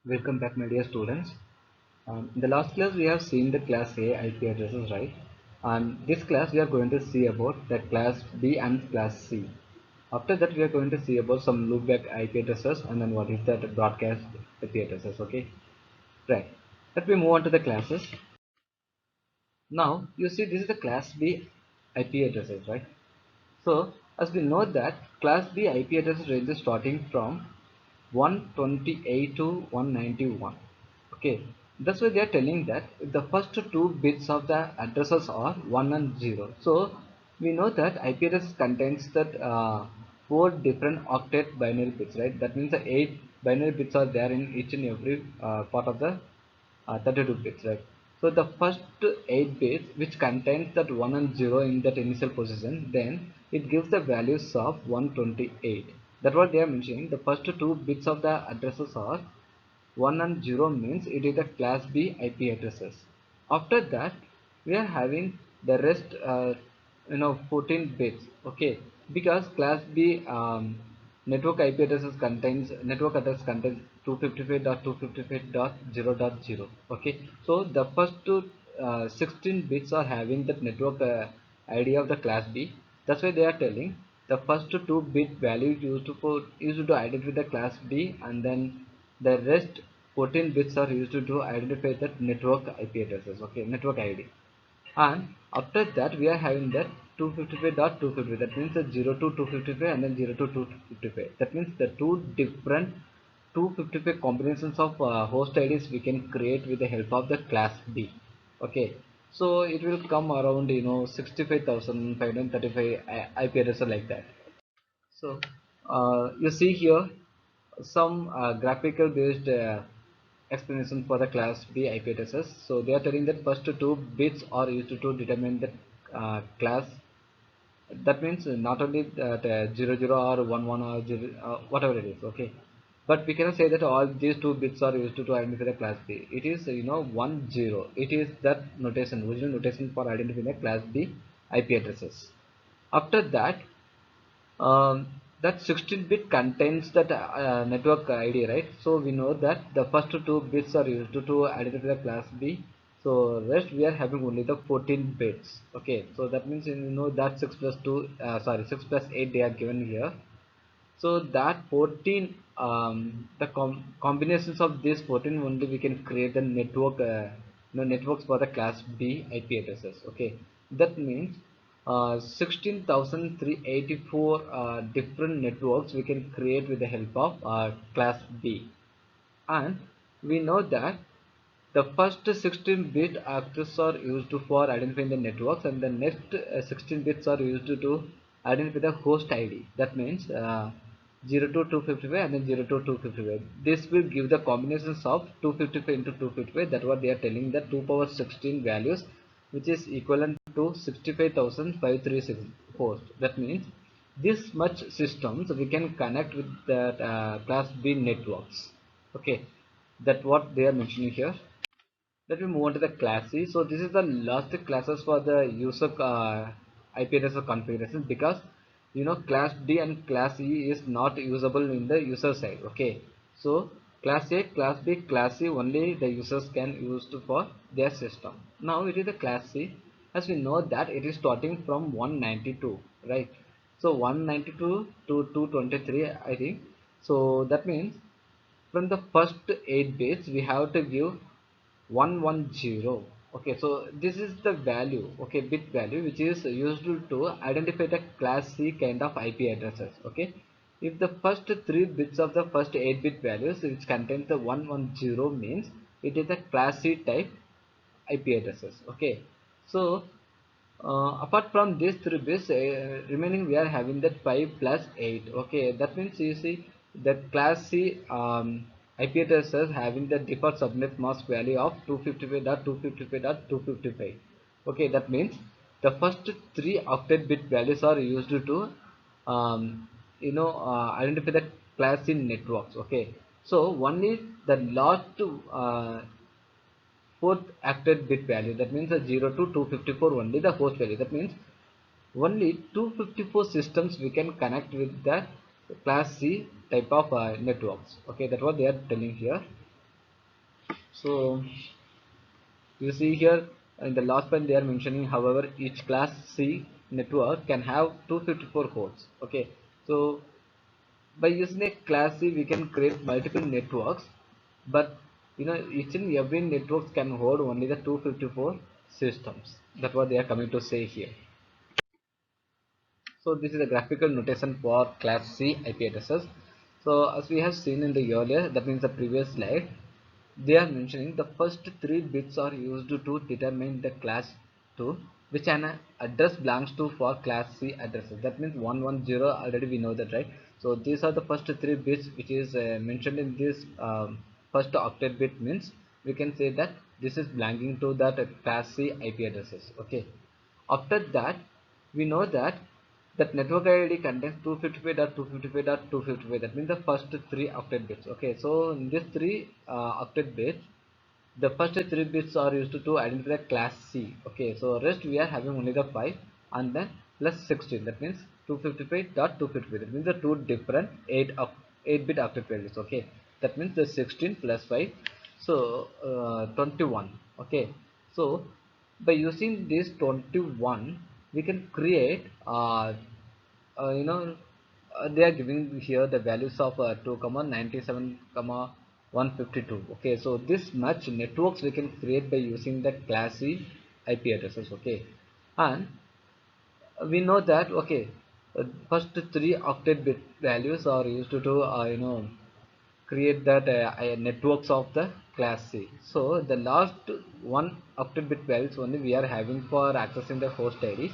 Welcome back, my dear students. In the last class we have seen the class A IP addresses, right? And this class we are going to see about the class B and class C. After that we are going to see about some loopback IP addresses and then what is that broadcast IP addresses, okay? Right. Let me move on to the classes. Now you see this is the class B IP addresses, right? So as we know that class B IP address ranges starting from 128 to 191. Okay, that's why they are telling that the first two bits of the addresses are 1 and 0. So we know that IP address contains that four different octet binary bits, right? That means the 8 binary bits are there in each and every part of the 32 bits, right? So the first 8 bits which contains that 1 and 0 in that initial position, then it gives the values of 128. That's what they are mentioning. The first two bits of the addresses are 1 and 0 means it is a class B IP addresses. After that we are having the rest 14 bits, okay, because class B network IP addresses contains network address contains 255.255.0.0. Okay, so the first two 16 bits are having that network ID of the class B. That's why they are telling the first two bit value used to identify the class B, and then the rest 14 bits are used to identify that network IP addresses, okay, network ID. And after that we are having that 255.250, that means the 0 to 255 and then 0 to 255. That means the two different 255 combinations of host IDs we can create with the help of the class B. Okay, so it will come around 65,535 IP addresses like that. So you see here some graphical based explanation for the class B IP addresses. So they are telling that first two bits are used to determine the class. That means not only that 00 or 11 or 0, whatever it is, okay. But we cannot say that all these two bits are used to identify the class B. It is 1 0. It is that notation, original notation for identifying the class B IP addresses. After that, that 16-bit contains that network ID, right? So we know that the first two bits are used to identify the class B. So rest we are having only the 14 bits. Okay, so that means that 6 plus 2, sorry, 6 plus 8 they are given here. So that 14, the combinations of these 14 only we can create the network, networks for the class B IP addresses. Okay, that means 16,384 different networks we can create with the help of class B. And we know that the first 16 bit access are used for identifying the networks, and the next 16 bits are used to identify the host ID. That means 0 to 255 and then 0 to 255. This will give the combinations of 255 into 255. That's what they are telling, the 2 power 16 values, which is equivalent to 65,536 host. That means this much systems we can connect with that class B networks. Okay, that what they are mentioning here. Let me move on to the class C. So this is the last classes for the user IP address configuration, because class D and class E is not usable in the user side. Okay, so class A, class B, class C only the users can use for their system. Now it is the class C. As we know that it is starting from 192, right? So 192 to 223, I think. So that means from the first 8 bits we have to give 110. Okay, so this is the value, okay, bit value which is used to identify the class C kind of IP addresses. Okay, if the first 3 bits of the first 8-bit values which contains the 110 means it is a class C type IP addresses. Okay, so apart from these 3 bits, remaining we are having that 5 plus 8. Okay, that means you see that class C IP addresses having the default subnet mask value of 255.255.255. Okay, that means the first 3 octet bit values are used to identify the class C networks. Okay, so only the last fourth octet bit value, that means the 0 to 254 only the host value. That means only 254 systems we can connect with the class C type of networks. Okay, that's what they are telling here. So you see here in the last point they are mentioning, however, each class C network can have 254 hosts. Okay, so by using a class C we can create multiple networks, but each and every network can hold only the 254 systems. That's what they are coming to say here. So this is a graphical notation for class C IP addresses. So as we have seen in the earlier, that means the previous slide, they are mentioning the first three bits are used to determine the class 2 which an address belongs to for class C addresses. That means 110, already we know that, right? So these are the first three bits which is mentioned in this first octet bit, means we can say that this is belonging to that class C IP addresses. Okay. After that, we know that network ID contains 255.255.255. That means the first three octet bits. Okay, so in these three octet bits, the first three bits are used to identify class C. Okay, so rest we are having only the 5 and then plus 16. That means 255.255. That means the two different 8 bit octet values. Okay, that means the 16 plus 5, so 21. Okay, so by using this 21 we can create uh, you know they are giving here the values of 2 comma 97 comma 152. Okay, so this much networks we can create by using the class C IP addresses. Okay, and we know that, okay, first three octet bit values are used to create that networks of the class C. So the last one octet bit values only we are having for accessing the host ID.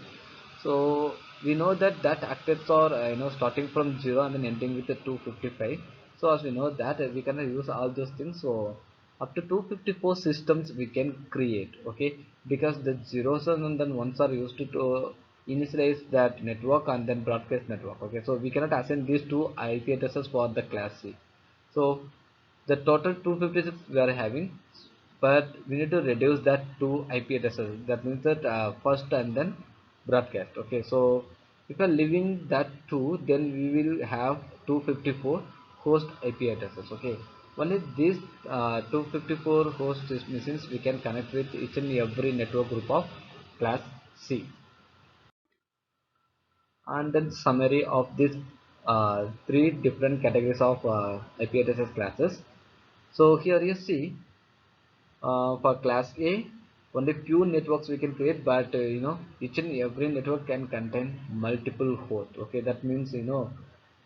So we know that octets are starting from 0 and then ending with the 255. So as we know that we can use all those things. So up to 254 systems we can create. Okay, because the zeros and then ones are used to initialize that network and then broadcast network. Okay, so we cannot assign these two IP addresses for the class C. So the total 256 we are having, but we need to reduce that to IP addresses. That means that first and then broadcast. Okay, so if you are leaving that two, then we will have 254 host IP addresses. Okay, only these 254 host machines we can connect with each and every network group of class C. And then summary of these three different categories of IP addresses classes. So here you see, for class A, only few networks we can create, but each and every network can contain multiple hosts. Okay, that means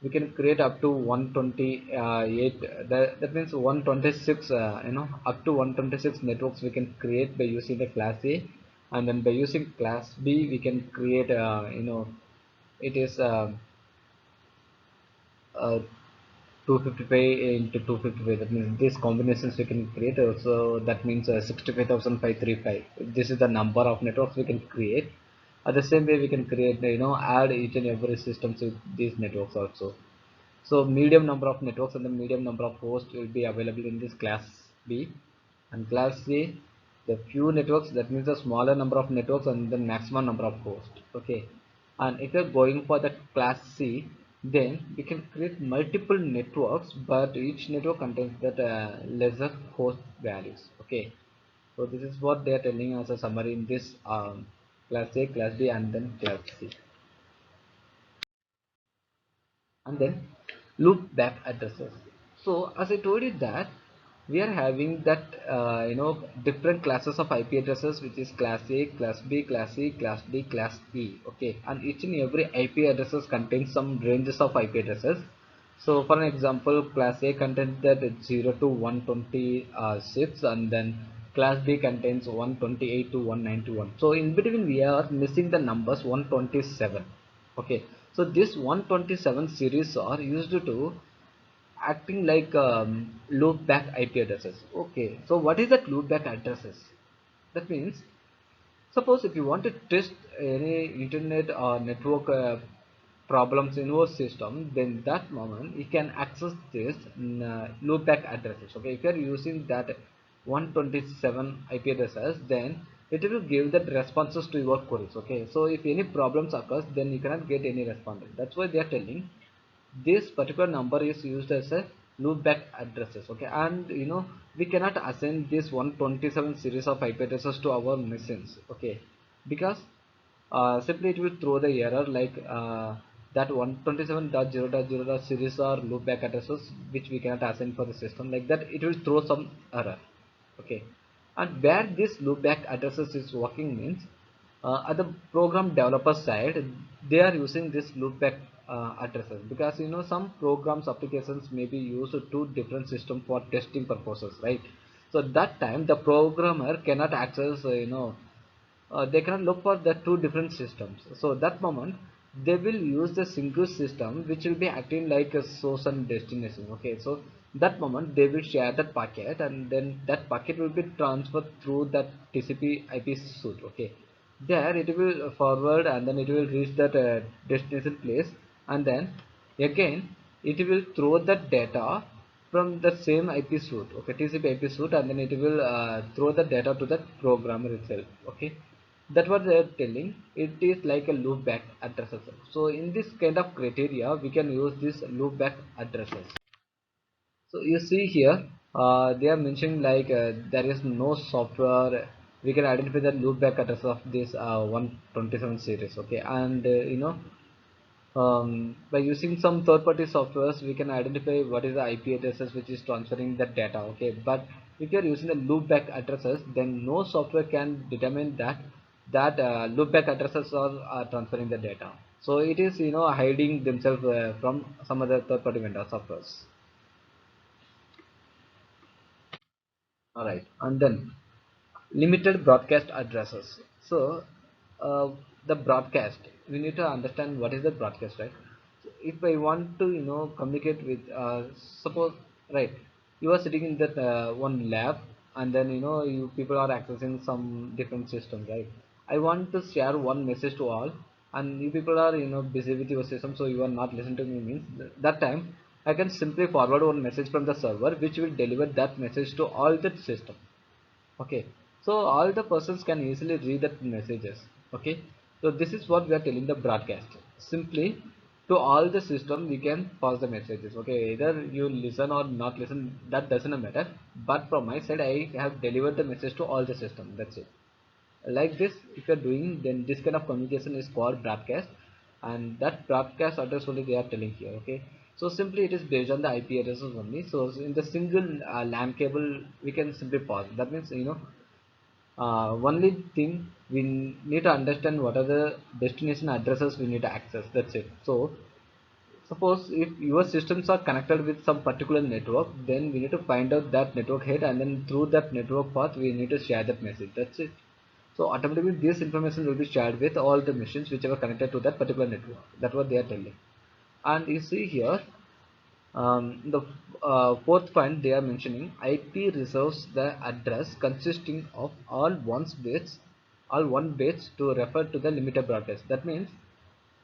we can create up to 128. That means 126. Up to 126 networks we can create by using the class A, and then by using class B we can create it is uh, 255 into 255. That means these combinations we can create. So that means 65,535. This is the number of networks we can create. At the same way we can create, add each and every system to these networks also. So medium number of networks and the medium number of hosts will be available in this class B. And class C, the few networks, that means the smaller number of networks and the maximum number of hosts. Okay, and if you're going for the class C, then we can create multiple networks, but each network contains that lesser host values. Okay, so this is what they are telling us a summary in this class A, class B, and then class C. And then loop back addresses. So as I told you that we are having that different classes of IP addresses, which is class A, class B, class C, class D, class E. Okay, and each and every IP addresses contains some ranges of IP addresses. So for an example, class A contains that 0 to 126, and then class B contains 128 to 191. So in between we are missing the numbers 127. Okay, so this 127 series are used to acting like loop back IP addresses. Okay, so what is that loop back addresses? That means, suppose if you want to test any internet or network problems in your system, then that moment you can access this loopback addresses. Okay, if you are using that 127 IP addresses, then it will give that responses to your queries. Okay, so if any problems occurs, then you cannot get any response. That's why they are telling this particular number is used as a loopback addresses. Okay, and we cannot assign this 127 series of IP addresses to our machines. Okay, because simply it will throw the error like that 127.0.0 series or loopback addresses which we cannot assign for the system, like that it will throw some error. Okay, and where this loopback addresses is working means at the program developer side they are using this loopback addresses, because some programs applications may be used to different system for testing purposes, right? So that time the programmer cannot access they cannot look for the two different systems. So that moment they will use the single system which will be acting like a source and destination. Okay, so that moment they will share that packet, and then that packet will be transferred through that TCP IP suite. Okay, there it will forward, and then it will reach that destination place, and then again it will throw that data from the same IP suite. Okay, TCP IP suite, and then it will throw the data to that programmer itself. Okay, that what they are telling, it is like a loopback addresses. So in this kind of criteria we can use this loopback addresses. So you see here they are mentioning like there is no software we can identify the loopback address of this 127 series. Okay, and by using some third-party softwares we can identify what is the IP addresses which is transferring the data. Okay, but if you are using the loopback addresses, then no software can determine that loopback addresses are transferring the data. So it is hiding themselves from some other third-party vendor softwares. All right, and then limited broadcast addresses. So uh, the broadcast, we need to understand what is the broadcast, right? So if I want to communicate with suppose, right, you are sitting in that one lab, and then you people are accessing some different system, right? I want to share one message to all, and you people are busy with your system, so you are not listening to me means that time I can simply forward one message from the server which will deliver that message to all the system. Okay, so all the persons can easily read the messages. Okay, so this is what we are telling the broadcast. Simply to all the system we can pass the messages. Okay, either you listen or not listen, that doesn't matter, but from my side I have delivered the message to all the system. That's it. Like this if you're doing, then this kind of communication is called broadcast, and that broadcast address only they are telling here. Okay, so simply it is based on the IP addresses only. So in the single LAN cable we can simply pause. That means only thing we need to understand what are the destination addresses we need to access. That's it. So suppose if your systems are connected with some particular network, then we need to find out that network head, and then through that network path we need to share that message. That's it. So automatically this information will be shared with all the machines which are connected to that particular network. That's what they are telling. And you see here the fourth point they are mentioning, IP reserves the address consisting of all one bits to refer to the limited broadcast. That means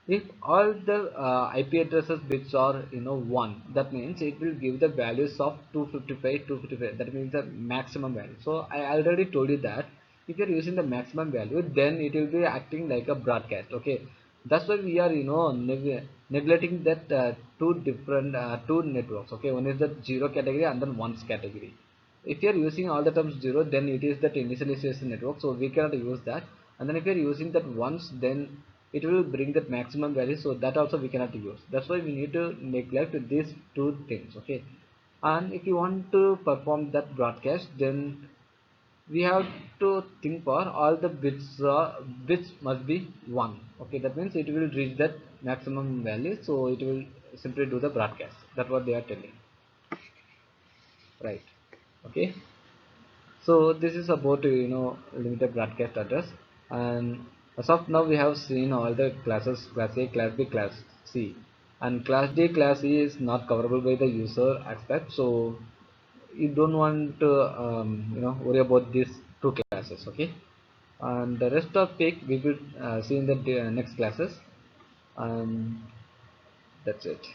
if all the IP addresses bits are one, that means it will give the values of 255, 255. That means the maximum value. So I already told you that if you are using the maximum value, then it will be acting like a broadcast. Okay, that's why we are neglecting that two networks. Okay, one is the zero category and then ones category. If you are using all the terms zero, then it is that initialization network, so we cannot use that. And then if you are using that once, then it will bring that maximum value, so that also we cannot use. That's why we need to neglect these two things. Okay, and if you want to perform that broadcast, then we have to think for all the bits must be 1. Okay, that means it will reach that maximum value, so it will simply do the broadcast. That's what they are telling, right? Okay, so this is about limited broadcast address. And as of now we have seen all the classes: class A, class B, class C, and class D, class E is not coverable by the user aspect, so you don't want to worry about these two classes. Okay, and the rest of it we will see in the next classes, and that's it.